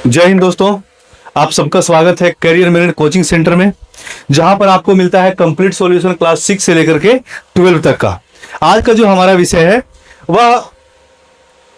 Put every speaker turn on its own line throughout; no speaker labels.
जय हिंद दोस्तों, आप सबका स्वागत है करियर मिनट कोचिंग सेंटर में, जहां पर आपको मिलता है कंप्लीट सॉल्यूशन क्लास 6 से लेकर के 12 तक का। आज का जो हमारा विषय है वह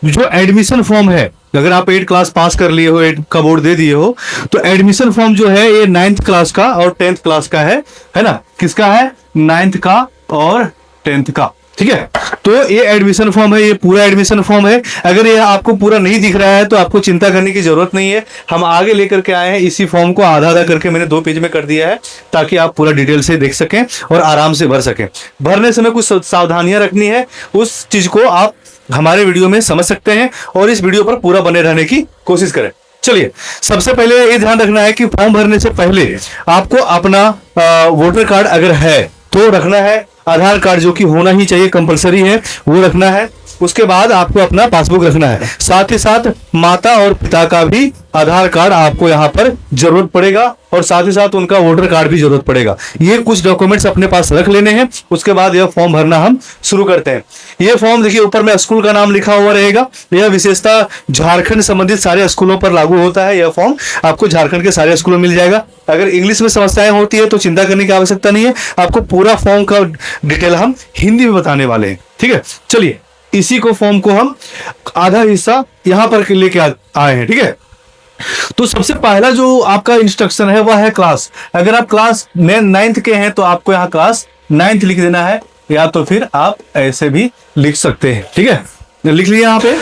जो एडमिशन फॉर्म है, अगर आप 8 क्लास पास कर लिए हो, 8 का बोर्ड दे दिए हो, तो एडमिशन फॉर्म जो है ये 9th क्लास का और 10th क्लास का है ना। किसका है? 9th का और 10th का। ठीक है, तो ये एडमिशन फॉर्म है, ये पूरा एडमिशन फॉर्म है। अगर ये आपको पूरा नहीं दिख रहा है तो आपको चिंता करने की जरूरत नहीं है। हम आगे लेकर के आए हैं, इसी फॉर्म को आधा आधा करके मैंने 2 पेज में कर दिया है, ताकि आप पूरा डिटेल से देख सकें और आराम से भर सकें। भरने समय कुछ सावधानियां रखनी है, उस चीज को आप हमारे वीडियो में समझ सकते हैं और इस वीडियो पर पूरा बने रहने की कोशिश करें। चलिए, सबसे पहले ये ध्यान रखना है कि फॉर्म भरने से पहले आपको अपना वोटर कार्ड अगर है तो रखना है, आधार कार्ड जो कि होना ही चाहिए, कंपलसरी है, वो रखना है। उसके बाद आपको अपना पासबुक रखना है, साथ ही साथ माता और पिता का भी आधार कार्ड आपको यहाँ पर जरूरत पड़ेगा और साथ ही साथ उनका वोटर कार्ड भी जरूरत पड़ेगा। ये कुछ डॉक्यूमेंट्स अपने पास रख लेने हैं। उसके बाद यह फॉर्म भरना हम शुरू करते हैं। यह फॉर्म देखिए, ऊपर में स्कूल का नाम लिखा हुआ रहेगा। यह विशेषता झारखंड संबंधित सारे स्कूलों पर लागू होता है। यह फॉर्म आपको झारखंड के सारे स्कूलों में मिल जाएगा। अगर इंग्लिश में समस्याएं होती है तो चिंता करने की आवश्यकता नहीं है, आपको पूरा फॉर्म का डिटेल हम हिंदी में बताने वाले हैं। ठीक है, चलिए, इसी को फॉर्म को हम आधा हिस्सा यहां पर लेके आए हैं। ठीक है, तो सबसे पहला जो आपका इंस्ट्रक्शन है वह है क्लास। अगर आप क्लास 9th के हैं तो आपको यहाँ क्लास 9th लिख देना है, या तो फिर आप ऐसे भी लिख सकते हैं। ठीक है, लिख लिया यहाँ पे।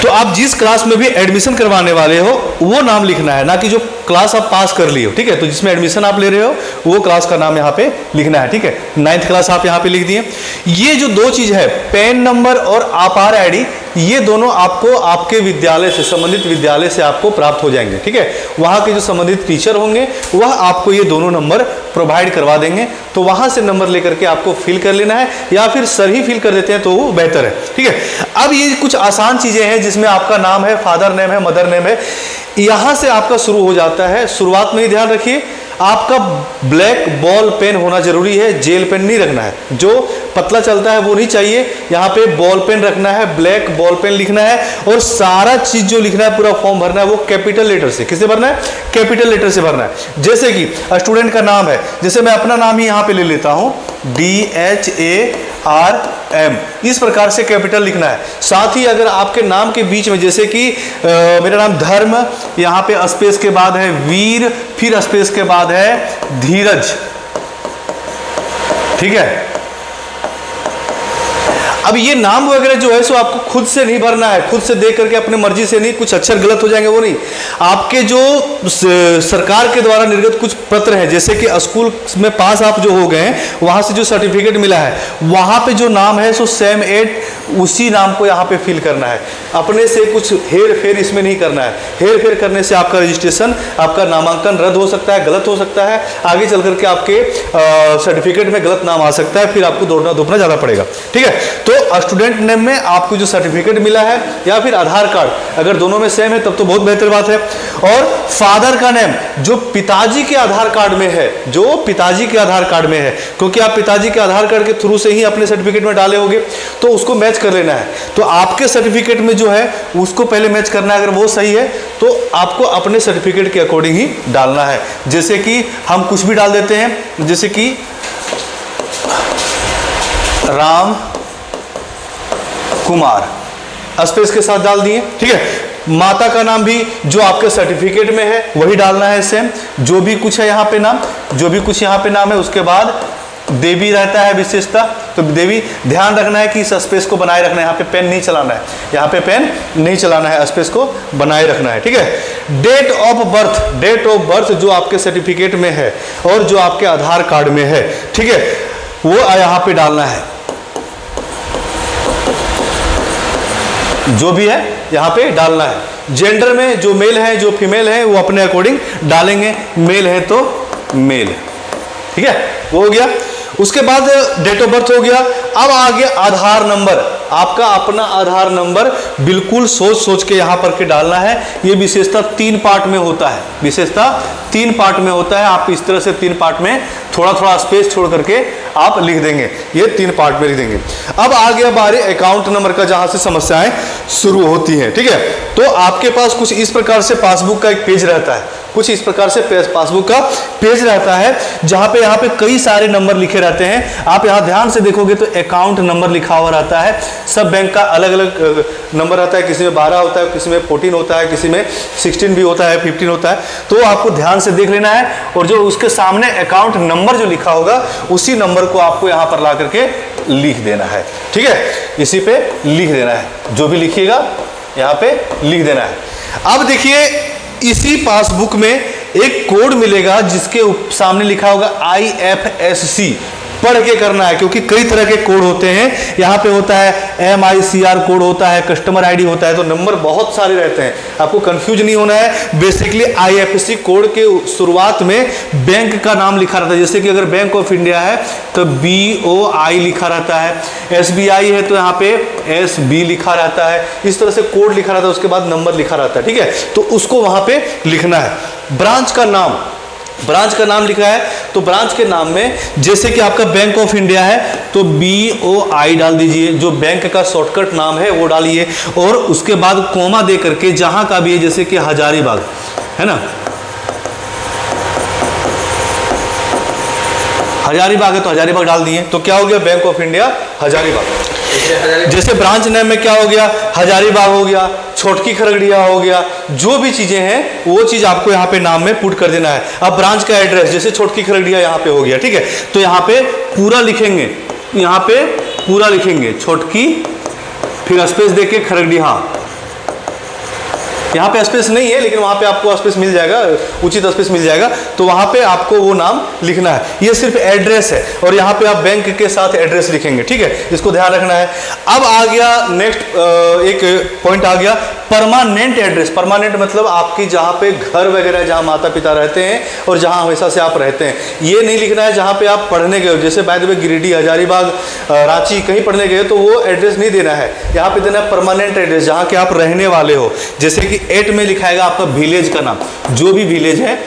तो आप जिस क्लास में भी एडमिशन करवाने वाले हो वो नाम लिखना है, ना कि जो क्लास आप पास कर लिए हो। ठीक है, तो जिसमें एडमिशन आप ले रहे हो वो क्लास का नाम यहाँ पे लिखना है। ठीक है, 9th क्लास आप यहाँ पे लिख दिए। ये जो 2 चीज है, पैन नंबर और आधार आईडी, ये दोनों आपको आपके विद्यालय से, संबंधित विद्यालय से आपको प्राप्त हो जाएंगे। ठीक है, वहां के जो संबंधित टीचर होंगे वह आपको ये दोनों नंबर प्रोवाइड करवा देंगे। तो वहां से नंबर लेकर के आपको फिल कर लेना है, या फिर सर ही फिल कर देते हैं तो वो बेहतर है। ठीक है, अब ये कुछ आसान चीजें हैं जिसमें आपका नाम है, फादर नेम है, मदर नेम है, यहां से आपका शुरू हो जाता है। शुरुआत में ही ध्यान रखिए, आपका ब्लैक बॉल पेन होना जरूरी है, जेल पेन नहीं रखना है। जो पतला चलता है वो नहीं चाहिए, यहाँ पे बॉल पेन रखना है, ब्लैक बॉल पेन लिखना है। और सारा चीज जो लिखना है, पूरा फॉर्म भरना है, वो कैपिटल लेटर से। किससे भरना है? कैपिटल लेटर से भरना है। जैसे कि स्टूडेंट का नाम है, जैसे मैं अपना नाम ही यहाँ पे ले लेता हूँ, DHARM, इस प्रकार से कैपिटल लिखना है। साथ ही अगर आपके नाम के बीच में, जैसे कि मेरा नाम धर्म, यहाँ पे स्पेस के बाद है वीर, फिर स्पेस के बाद है धीरज। ठीक है, अब ये नाम वगैरह जो है सो आपको खुद से नहीं भरना है, खुद से देख करके अपने मर्जी से नहीं, कुछ अक्षर गलत हो जाएंगे वो नहीं। आपके जो सरकार के द्वारा निर्गत कुछ पत्र हैं, जैसे कि स्कूल में पास आप जो हो गए हैं, वहां से जो सर्टिफिकेट मिला है, वहां पे जो नाम है सो सेम 8 उसी नाम को यहाँ पे फिल करना है। अपने से कुछ हेर फेर इसमें नहीं करना है। हेर फेर करने से आपका रजिस्ट्रेशन, आपका नामांकन रद्द हो सकता है, गलत हो सकता है, आगे चल करके आपके सर्टिफिकेट में गलत नाम आ सकता है, फिर आपको दौड़ना धूपना ज्यादा पड़ेगा। ठीक है, तो स्टूडेंट नेम में आपको जो सर्टिफिकेट मिला है या फिर आधार कार्ड, अगर दोनों में सेम है तब तो बहुत बेहतर बात है। और फादर का नेम जो पिताजी के आधार कार्ड में है, जो पिताजी के आधार कार्ड में है, क्योंकि आप पिताजी के आधार कार्ड के थ्रू से ही अपने सर्टिफिकेट में डाले होंगे, तो उसको मैच कर लेना है। तो आपके सर्टिफिकेट में जो है उसको पहले मैच करना है। अगर वो सही है तो आपको अपने सर्टिफिकेट के अकॉर्डिंग ही डालना है। जैसे कि हम कुछ भी डाल देते हैं, जैसे कि राम कुमार, स्पेस के साथ डाल दिए। ठीक है, माता का नाम भी जो आपके सर्टिफिकेट में है वही डालना है, सेम जो भी कुछ है यहाँ पे नाम, जो भी कुछ यहाँ पे नाम है। उसके बाद देवी रहता है विशेषता, तो देवी ध्यान रखना है कि इस स्पेस को बनाए रखना है, यहाँ पे पेन नहीं चलाना है, यहाँ पे पेन नहीं चलाना है, स्पेस को बनाए रखना है। ठीक है, date of birth, date of birth जो आपके सर्टिफिकेट में है और जो आपके आधार कार्ड में है, ठीक है, वो यहाँ पे डालना है। जो भी है यहाँ पे डालना है। जेंडर में जो मेल है जो फीमेल है वो अपने अकॉर्डिंग डालेंगे, मेल है तो मेल। ठीक है, वो हो गया। उसके बाद डेट ऑफ बर्थ हो गया। अब आगे आधार नंबर, आपका अपना आधार नंबर बिल्कुल सोच सोच के यहां पर के डालना है। ये विशेषता 3 पार्ट में होता है, विशेषता 3 पार्ट में होता है। आप इस तरह से 3 पार्ट में थोड़ा थोड़ा स्पेस छोड़ करके आप लिख देंगे, ये 3 पार्ट में लिख देंगे। अब आ गया बारी अकाउंट नंबर का, जहां से समस्याएं शुरू होती हैं, ठीक है। तो आपके पास कुछ इस प्रकार से पासबुक का एक पेज रहता है, कुछ इस प्रकार से पासबुक का पेज रहता है, जहां पे यहाँ पे कई सारे नंबर लिखे रहते हैं। आप यहाँ ध्यान से देखोगे तो अकाउंट नंबर लिखा हुआ रहता है। सब बैंक का अलग अलग नंबर रहता है, किसी में 12 होता है, किसी में 14 होता है, किसी में 16 भी होता है, 15 होता है। तो आपको ध्यान से देख लेना है, और जो उसके सामने अकाउंट नंबर जो लिखा होगा उसी नंबर को आपको यहाँ पर ला करके लिख देना है, ठीक है। इसी पे लिख देना है, जो भी लिखिएगा यहाँ पे लिख देना है। अब देखिए, इसी पासबुक में एक कोड मिलेगा जिसके सामने लिखा होगा IFSC, पढ़ के करना है, क्योंकि कई तरह के कोड होते हैं। यहाँ पे होता है MICR कोड होता है, कस्टमर ID होता है, तो नंबर बहुत सारे रहते हैं, आपको कंफ्यूज नहीं होना है। बेसिकली IFSC कोड के शुरुआत में बैंक का नाम लिखा रहता है, जैसे कि अगर बैंक ऑफ इंडिया है तो BOI लिखा रहता है, SBI है तो यहाँ पे SB लिखा रहता है, इस तरह से कोड लिखा रहता है, उसके बाद नंबर लिखा रहता है, ठीक है। तो उसको वहां पे लिखना है। ब्रांच का नाम, ब्रांच का नाम लिखा है, तो ब्रांच के नाम में जैसे कि आपका बैंक ऑफ इंडिया है तो BOI डाल दीजिए, जो बैंक का शॉर्टकट नाम है वो डालिए, और उसके बाद कोमा दे करके जहां का भी है, जैसे कि हजारीबाग है ना, हजारीबाग है तो हजारीबाग डाल दिए, तो क्या हो गया, बैंक ऑफ इंडिया हजारीबाग। जैसे ब्रांच नेम में क्या हो गया, हजारीबाग हो गया, छोटकी खरगड़िया हो गया, जो भी चीजें हैं वो चीज आपको यहाँ पे नाम में पुट कर देना है। अब ब्रांच का एड्रेस, जैसे छोटकी खरगड़िया यहाँ पे हो गया, ठीक है, तो यहाँ पे पूरा लिखेंगे, यहाँ पे पूरा लिखेंगे छोटकी, फिर स्पेस देके खरगड़िया। यहाँ पे स्पेस नहीं है, लेकिन वहाँ पे आपको स्पेस मिल जाएगा, उचित स्पेस मिल जाएगा, तो वहाँ पे आपको वो नाम लिखना है। ये सिर्फ एड्रेस है, और यहाँ पे आप बैंक के साथ एड्रेस लिखेंगे, ठीक है, इसको ध्यान रखना है। अब आ गया नेक्स्ट एक पॉइंट आ गया, परमानेंट एड्रेस। परमानेंट मतलब आपकी जहाँ पे घर वगैरह, जहाँ माता पिता रहते हैं और जहाँ हमेशा से आप रहते हैं, ये नहीं लिखना है जहाँ पे आप पढ़ने गए हो, जैसे by the way Giridih, Hazaribagh, Ranchi कहीं पढ़ने गए तो वो एड्रेस नहीं देना है। यहाँ पे देना है परमानेंट एड्रेस, जहाँ के आप रहने वाले हो। जैसे कि 8 में लिखाएगा आपका विलेज का नाम, जो भी विलेज है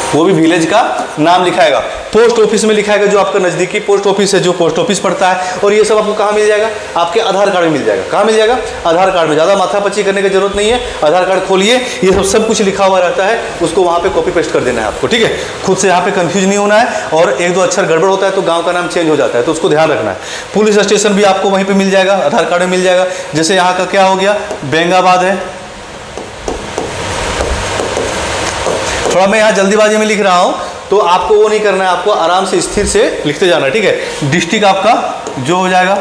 वो भी विलेज का नाम लिखाएगा। पोस्ट ऑफिस में लिखाएगा जो आपका नजदीकी पोस्ट ऑफिस है, जो पोस्ट ऑफिस पड़ता है, और ये सब आपको कहाँ मिल जाएगा, आपके आधार कार्ड में मिल जाएगा। कहाँ मिल जाएगा, आधार कार्ड में। ज़्यादा माथापच्ची करने की जरूरत नहीं है, आधार कार्ड खोलिए, ये सब कुछ लिखा हुआ रहता है, उसको वहाँ पे कॉपी पेस्ट कर देना है आपको, ठीक है। खुद से यहाँ पे कंफ्यूज नहीं होना है, और 1-2 अक्षर गड़बड़ होता है तो गाँव का नाम चेंज हो जाता है, तो उसको ध्यान रखना है। पुलिस स्टेशन भी आपको वहीं पर मिल जाएगा, आधार कार्ड में मिल जाएगा। जैसे यहाँ का क्या हो गया, बेंगाबाद है, थोड़ा मैं यहाँ जल्दीबाजी में लिख रहा हूँ, तो आपको वो नहीं करना है, आपको आराम से स्थिर से लिखते जाना, ठीक है। डिस्ट्रिक्ट आपका जो हो जाएगा,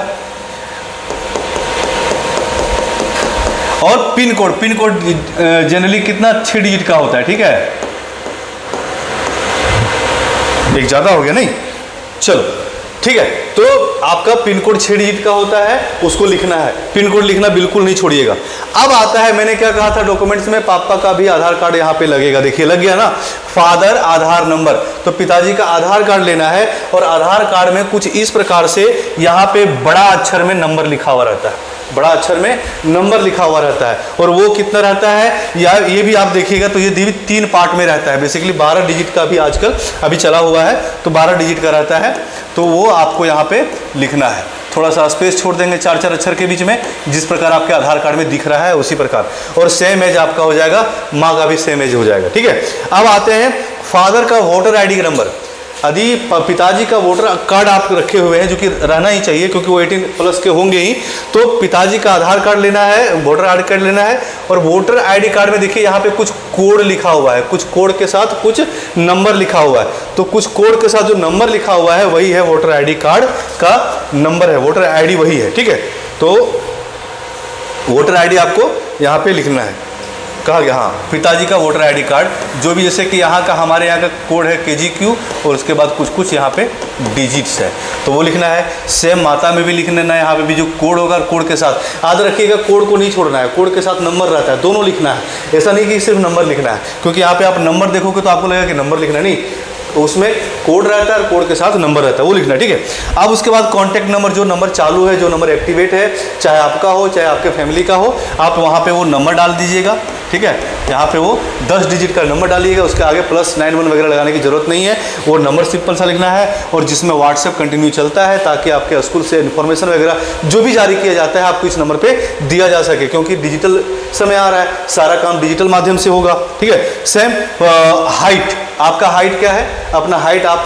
और pin code, pin code generally कितना 6 डिजिट का होता है, ठीक है। एक ज्यादा हो गया नहीं, चलो ठीक है। तो आपका पिन कोड 6 डिजिट का होता है, उसको लिखना है, पिन कोड लिखना बिल्कुल नहीं छोड़िएगा। अब आता है, मैंने क्या कहा था डॉक्यूमेंट्स में, पापा का भी आधार कार्ड यहाँ पे लगेगा, देखिए लग गया ना, फादर आधार नंबर, तो पिताजी का आधार कार्ड लेना है, और आधार कार्ड में कुछ इस प्रकार से यहाँ पे बड़ा अक्षर में नंबर लिखा हुआ रहता है, बड़ा अक्षर में नंबर लिखा हुआ रहता है, और वो कितना रहता है या ये भी आप देखिएगा तो ये 3 पार्ट में रहता है। बेसिकली 12 डिजिट का भी आजकल अभी चला हुआ है, तो 12 डिजिट का रहता है, तो वो आपको यहाँ पे लिखना है। थोड़ा सा स्पेस छोड़ देंगे 4-4 अक्षर के बीच में, जिस प्रकार आपके आधार कार्ड में दिख रहा है उसी प्रकार, और सेम एज आपका हो जाएगा, माँ का भी सेम एज हो जाएगा, ठीक है। अब आते हैं फादर का वोटर ID का नंबर। यदि पिताजी का वोटर कार्ड आप रखे हुए हैं, जो कि रहना ही चाहिए क्योंकि वो 18+ के होंगे ही, तो पिताजी का आधार कार्ड लेना है, वोटर ID कार्ड लेना है, और वोटर ID कार्ड में देखिए यहाँ पे कुछ कोड लिखा हुआ है, कुछ कोड के साथ कुछ नंबर लिखा हुआ है, तो कुछ कोड के साथ जो नंबर लिखा हुआ है वही है वोटर ID कार्ड का नंबर है, वोटर ID वही है, ठीक है। तो वोटर ID आपको यहाँ पे लिखना है, कहा गया, हाँ पिताजी का वोटर ID कार्ड, जो भी जैसे कि यहाँ का हमारे यहाँ का कोड है KGQ, और उसके बाद कुछ कुछ यहाँ पे डिजिट्स है, तो वो लिखना है। सेम माता में भी लिख लेना है, यहाँ पे भी जो कोड होगा कोड के साथ, याद रखिएगा कोड को नहीं छोड़ना है, कोड के साथ नंबर रहता है, दोनों लिखना है, ऐसा नहीं कि सिर्फ नंबर लिखना है, क्योंकि यहाँ पे आप नंबर देखोगे तो आपको लगेगा कि नंबर लिखना नहीं, उसमें कोड रहता है और कोड के साथ नंबर रहता है, वो लिखना है, ठीक है। अब उसके बाद कॉन्टैक्ट नंबर, जो नंबर चालू है, जो नंबर एक्टिवेट है, चाहे आपका हो चाहे आपके फैमिली का हो, आप वहाँ पे वो नंबर डाल दीजिएगा, ठीक है। यहाँ पे वो 10 डिजिट का नंबर डालिएगा, उसके आगे +91 वगैरह लगाने की जरूरत नहीं है, वो नंबर सिंपल सा लिखना है और जिसमें व्हाट्सएप कंटिन्यू चलता है ताकि आपके स्कूल से इन्फॉर्मेशन वगैरह जो भी जारी किया जाता है आपको इस नंबर पे दिया जा सके, क्योंकि डिजिटल समय आ रहा है, सारा काम डिजिटल माध्यम से होगा, ठीक है। सेम हाइट, आपका हाइट क्या है, अपना हाइट आप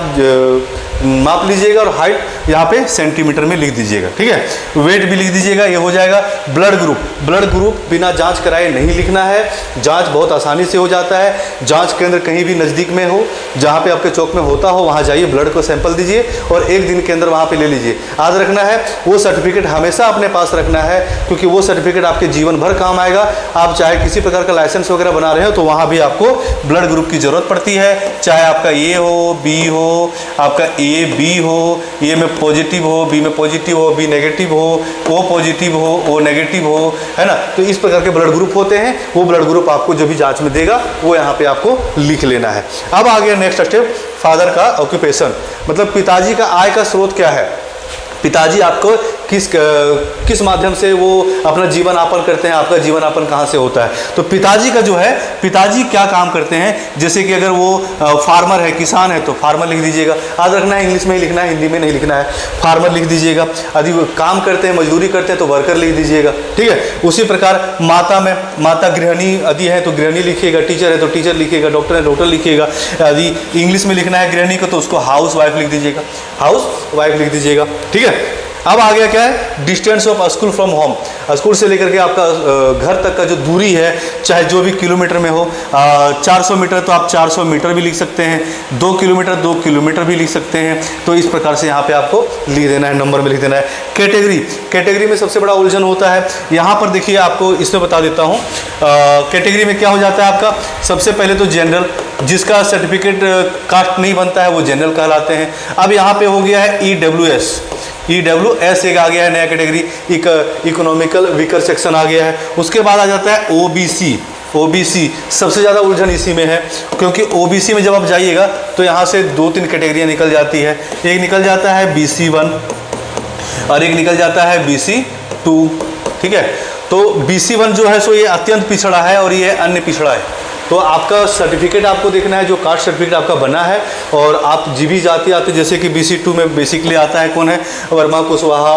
माप लीजिएगा और हाइट यहाँ पे सेंटीमीटर में लिख दीजिएगा, ठीक है। वेट भी लिख दीजिएगा, ये हो जाएगा। ब्लड ग्रुप बिना जांच कराए नहीं लिखना है, जांच बहुत आसानी से हो जाता है। जांच केंद्र कहीं भी नज़दीक में हो, जहाँ पे आपके चौक में होता हो वहाँ जाइए, ब्लड को सैंपल दीजिए और 1 दिन के अंदर वहाँ पे ले लीजिए। याद रखना है वो सर्टिफिकेट हमेशा अपने पास रखना है, क्योंकि वो सर्टिफिकेट आपके जीवन भर काम आएगा। आप चाहे किसी प्रकार का लाइसेंस वगैरह बना रहे हो तो वहाँ भी आपको ब्लड ग्रुप की ज़रूरत पड़ती है, चाहे आपका ए हो, बी हो, आपका ए बी हो, ए में पॉजिटिव हो, बी में पॉजिटिव हो, बी नेगेटिव हो, ओ पॉजिटिव हो, ओ नेगेटिव हो, है ना। तो इस प्रकार के ब्लड ग्रुप होते हैं, वो ब्लड ग्रुप आपको जो भी जांच में देगा वो यहाँ पे आपको लिख लेना है। अब आ गया नेक्स्ट स्टेप, फादर का ऑक्यूपेशन, मतलब पिताजी का आय का स्रोत क्या है, पिताजी आपको किस माध्यम से वो अपना जीवन यापन करते हैं, आपका जीवन यापन कहाँ से होता है। तो पिताजी का जो है, पिताजी क्या काम करते हैं, जैसे कि अगर वो फार्मर है, किसान है तो फार्मर लिख दीजिएगा। याद रखना है इंग्लिश में ही लिखना है, हिंदी में नहीं लिखना है। फार्मर लिख दीजिएगा। यदि वो काम करते हैं, मजदूरी करते हैं तो वर्कर लिख दीजिएगा, ठीक है। उसी प्रकार माता में, माता गृहिणी यदि है तो गृहिणी लिखिएगा, टीचर है तो टीचर लिखिएगा, डॉक्टर है डॉक्टर लिखिएगा। यदि इंग्लिश में लिखना है गृहिणी को तो उसको हाउस वाइफ लिख दीजिएगा, हाउस वाइफ लिख दीजिएगा, ठीक है। अब आ गया क्या है, distance of school from home, school से लेकर के आपका घर तक का जो दूरी है, चाहे जो भी किलोमीटर में हो। 400 मीटर तो आप 400 मीटर भी लिख सकते हैं, 2 किलोमीटर 2 किलोमीटर भी लिख सकते हैं। तो इस प्रकार से यहाँ पे आपको लिख देना है, नंबर में लिख देना है। कैटेगरी में सबसे बड़ा उलझन होता है। यहाँ पर देखिए आपको इसमें बता देता हूँ, कैटेगरी में क्या हो जाता है आपका, सबसे पहले तो जनरल, जिसका सर्टिफिकेट कास्ट नहीं बनता है वो जनरल कहलाते हैं। अब यहाँ पे हो गया है EWS एक आ गया है नया कैटेगरी, इकोनॉमिकल वीकर सेक्शन आ गया है। उसके बाद आ जाता है OBC, सबसे ज़्यादा उलझन इसी में है, क्योंकि OBC में जब आप जाइएगा तो यहाँ से 2-3 कैटेगरियाँ निकल जाती है। एक निकल जाता है BC1 और एक निकल जाता है BC2, ठीक है। तो BC1 जो है सो ये अत्यंत पिछड़ा है और ये अन्य पिछड़ा है। तो आपका सर्टिफिकेट आपको देखना है, जो कास्ट सर्टिफिकेट आपका बना है, और आप जीवी जाति आते, जैसे कि BC2 में बेसिकली आता है कौन है, वर्मा कुशवाहा,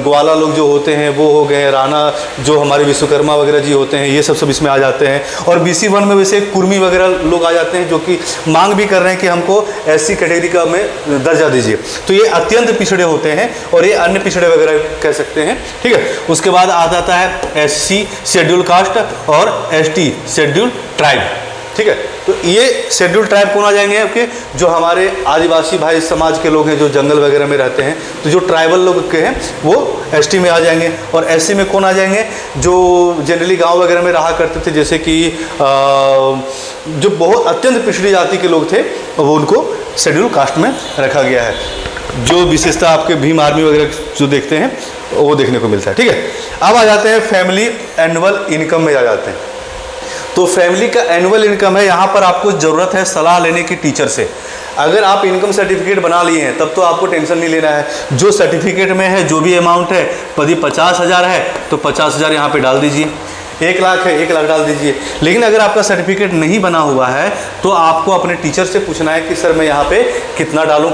ग्वाला लोग जो होते हैं वो हो गए, राणा जो हमारे विश्वकर्मा वगैरह जी होते हैं, ये सब इसमें आ जाते हैं। और BC1 में वैसे कुर्मी वगैरह लोग आ जाते हैं, जो कि मांग भी कर रहे हैं कि हमको SC कैटेगरी का में दर्जा दीजिए। तो ये अत्यंत पिछड़े होते हैं और ये अन्य पिछड़े वगैरह कह सकते हैं, ठीक है। उसके बाद आ जाता है SC शेड्यूल कास्ट और ST शेड्यूल ट्राइब, ठीक है। तो ये शेड्यूल ट्राइब कौन आ जाएंगे आपके, जो हमारे आदिवासी भाई समाज के लोग हैं, जो जंगल वगैरह में रहते हैं। तो जो ट्राइबल लोग के हैं वो ST में आ जाएंगे। और SC में कौन आ जाएंगे, जो जनरली गांव वगैरह में रहा करते थे, जैसे कि जो बहुत अत्यंत पिछड़ी जाति के लोग थे, वो उनको शेड्यूल कास्ट में रखा गया है। जो विशेषता आपके भीम आर्मी वगैरह जो देखते हैं वो देखने को मिलता है, ठीक है। अब आ जाते हैं फैमिली एनुअल इनकम में आ जाते हैं। तो फैमिली का एनुअल इनकम है, यहाँ पर आपको ज़रूरत है सलाह लेने की टीचर से। अगर आप इनकम सर्टिफिकेट बना लिए हैं तब तो आपको टेंशन नहीं लेना है। जो सर्टिफिकेट में है जो भी अमाउंट है, यदि 50,000 है तो 50,000 यहाँ पे डाल दीजिए, 1 लाख है 1 लाख डाल दीजिए। लेकिन अगर आपका सर्टिफिकेट नहीं बना हुआ है तो आपको अपने टीचर से पूछना है कि सर मैं यहाँ पे कितना डालूँ,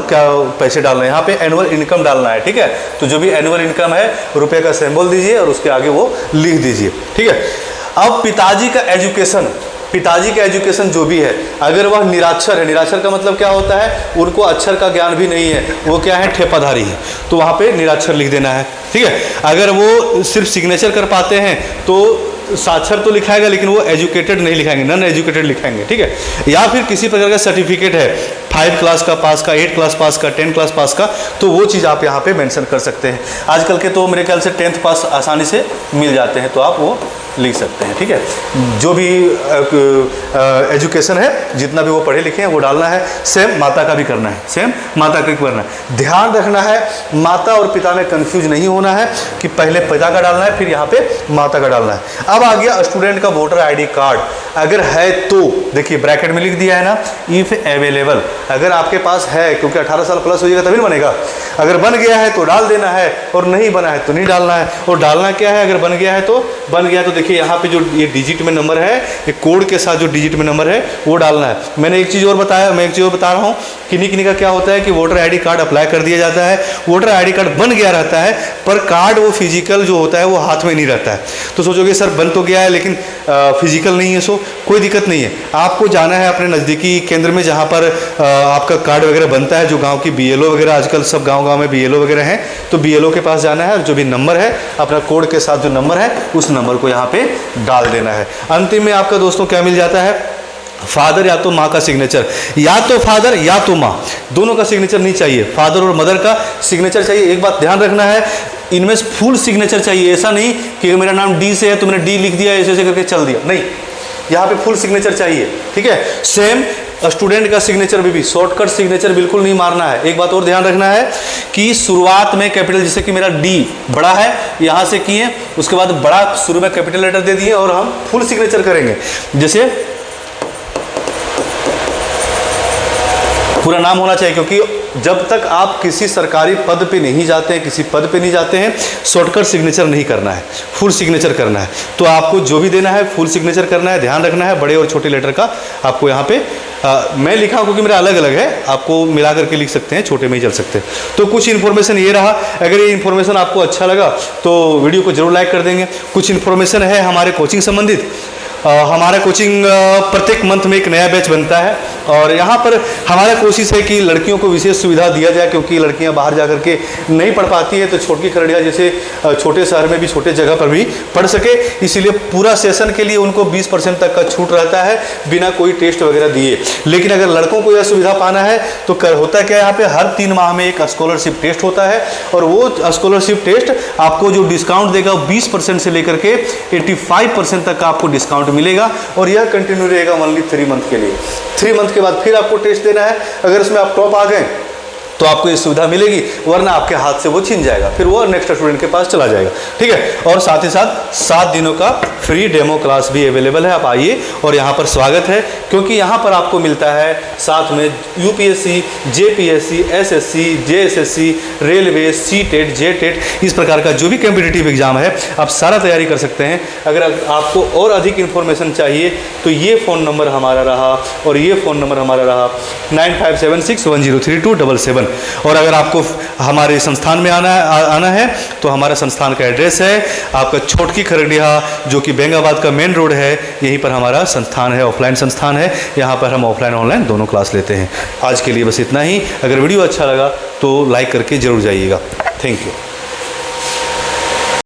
क्या पैसे डालना है। यहाँ पे एनुअल इनकम डालना है, ठीक है। तो जो भी एनुअल इनकम है रुपये का सिंबल दीजिए और उसके आगे वो लिख दीजिए, ठीक है। अब पिताजी का एजुकेशन जो भी है, अगर वह निराक्षर है, निराक्षर का मतलब क्या होता है, उनको अक्षर का ज्ञान भी नहीं है, वो क्या है, ठेपाधारी है, तो वहाँ पे निराक्षर लिख देना है, ठीक है। अगर वो सिर्फ सिग्नेचर कर पाते हैं तो साक्षर तो लिखाएगा, लेकिन वो एजुकेटेड नहीं लिखाएंगे, नॉन एजुकेटेड लिखाएंगे, ठीक है। या फिर किसी प्रकार का सर्टिफिकेट है 5 क्लास का पास का, 8 क्लास पास का, 10 क्लास पास का, तो वो चीज़ आप यहाँ पे मेंशन कर सकते हैं। आजकल के तो मेरे ख्याल से 10th पास आसानी से मिल जाते हैं, तो आप वो लिख सकते हैं, ठीक है। जो भी एजुकेशन है, जितना भी वो पढ़े लिखे हैं वो डालना है। सेम माता का भी करना है, सेम माता का भी करना है। ध्यान रखना है माता और पिता में कंफ्यूज नहीं होना है कि पहले पिता का डालना है फिर यहाँ पे माता का डालना है। अब आ गया स्टूडेंट का वोटर ID कार्ड, अगर है तो देखिए ब्रैकेट में लिख दिया है ना, इफ अवेलेबल, अगर आपके पास है, क्योंकि 18 साल प्लस हो जाएगा तभी बनेगा। अगर बन गया है तो डाल देना है और नहीं बना है तो नहीं डालना है। और डालना क्या है, अगर बन गया है तो देखिए यहाँ पे जो ये डिजिट में नंबर है, ये कोड के साथ जो डिजिट में नंबर है वो डालना है। मैंने एक चीज़ और बताया, मैं एक चीज़ और बता रहा हूँ, किन्हीं किन्हीं का क्या होता है कि वोटर आईडी कार्ड अप्लाई कर दिया जाता है, वोटर आईडी कार्ड बन गया रहता है, पर कार्ड वो फिजिकल जो होता है वो हाथ में नहीं रहता है। तो सोचोगे सर बन तो गया है लेकिन फिजिकल नहीं है, सो कोई दिक्कत नहीं है। आपको जाना है अपने नज़दीकी केंद्र में जहाँ पर आपका कार्ड वगैरह बनता है, जो गाँव की BLO वगैरह, आजकल सब गाँव में BLO वगैरह हैं, तो BLO के पास जाना है, जो भी नंबर है अपना कोड के साथ जो नंबर है उस नंबर को यहाँ पे डाल देना है। अंतिम में आपका दोस्तों क्या मिल जाता है, फादर या तो माँ का सिग्नेचर, या तो फादर या तो माँ, दोनों का सिग्नेचर नहीं चाहिए, फादर और मदर का सिग्नेचर चाहिए। एक बात ध्यान रखना है, इनमें फुल सिग्नेचर चाहिए, ऐसा नहीं कि मेरा नाम D से है तो मैंने D लिख दिया ऐसे ऐसे करके चल दिया, नहीं, यहाँ पे फुल सिग्नेचर चाहिए, ठीक है। सेम स्टूडेंट का सिग्नेचर भी शॉर्टकट सिग्नेचर बिल्कुल नहीं मारना है। एक बात और ध्यान रखना है कि शुरुआत में कैपिटल, जैसे कि मेरा D बड़ा है यहाँ से किए, उसके बाद बड़ा शुरू में कैपिटल लेटर दे दिए और हम फुल सिग्नेचर करेंगे। जैसे पूरा नाम होना चाहिए, क्योंकि जब तक आप किसी सरकारी पद पे नहीं जाते हैं, किसी पद पे नहीं जाते हैं, शॉर्टकट सिग्नेचर नहीं करना है, फुल सिग्नेचर करना है। तो आपको जो भी देना है फुल सिग्नेचर करना है, ध्यान रखना है बड़े और छोटे लेटर का। आपको यहाँ पे मैं लिखा हूँ क्योंकि मेरा अलग अलग है, आपको मिला करके लिख सकते हैं, छोटे में ही चल सकते हैं। तो कुछ इन्फॉर्मेशन ये रहा, अगर ये इन्फॉर्मेशन आपको अच्छा लगा तो वीडियो को जरूर लाइक कर देंगे। कुछ इन्फॉर्मेशन है हमारे कोचिंग संबंधित, हमारा कोचिंग प्रत्येक मंथ में एक नया बैच बनता है और यहाँ पर हमारा कोशिश है कि लड़कियों को विशेष सुविधा दिया जाए, क्योंकि लड़कियाँ बाहर जा कर के नहीं पढ़ पाती है, तो छोटी खरड़िया जैसे छोटे शहर में भी, छोटे जगह पर भी पढ़ सके, इसीलिए पूरा सेशन के लिए उनको 20% तक का छूट रहता है बिना कोई टेस्ट वगैरह दिए। लेकिन अगर लड़कों को यह सुविधा पाना है तो होता क्या है, यहाँ पे हर 3 माह में एक स्कॉलरशिप टेस्ट होता है और वो स्कॉलरशिप टेस्ट आपको जो डिस्काउंट देगा 20% से लेकर के 85% तक का आपको डिस्काउंट मिलेगा और यह कंटिन्यू रहेगा ओनली 3 मंथ के लिए। 3 मंथ के बाद फिर आपको टेस्ट देना है, अगर इसमें आप टॉप आ गए तो आपको ये सुविधा मिलेगी, वरना आपके हाथ से वो छिन जाएगा, फिर वो नेक्स्ट स्टूडेंट के पास चला जाएगा, ठीक है। और साथ ही साथ 7 दिनों का फ्री डेमो क्लास भी अवेलेबल है, आप आइए और यहाँ पर स्वागत है, क्योंकि यहाँ पर आपको मिलता है साथ में UPSC, JPSC, SSC, JSSC, railway, CTET, JTET, इस प्रकार का जो भी कॉम्पिटिटिव एग्जाम है आप सारा तैयारी कर सकते हैं। अगर आपको और अधिक इन्फॉर्मेशन चाहिए तो ये फ़ोन नंबर हमारा रहा और ये फ़ोन नंबर हमारा रहा 9576103277। और अगर आपको हमारे संस्थान में आना है तो हमारा संस्थान का एड्रेस है आपका छोटकी खरड़िया, जो कि बेंगाबाद का मेन रोड है, यहीं पर हमारा संस्थान है, ऑफलाइन संस्थान है। यहाँ पर हम ऑफलाइन ऑनलाइन दोनों क्लास लेते हैं। आज के लिए बस इतना ही। अगर वीडियो अच्छा लगा तो लाइक करके जरूर जाइएगा। Thank you.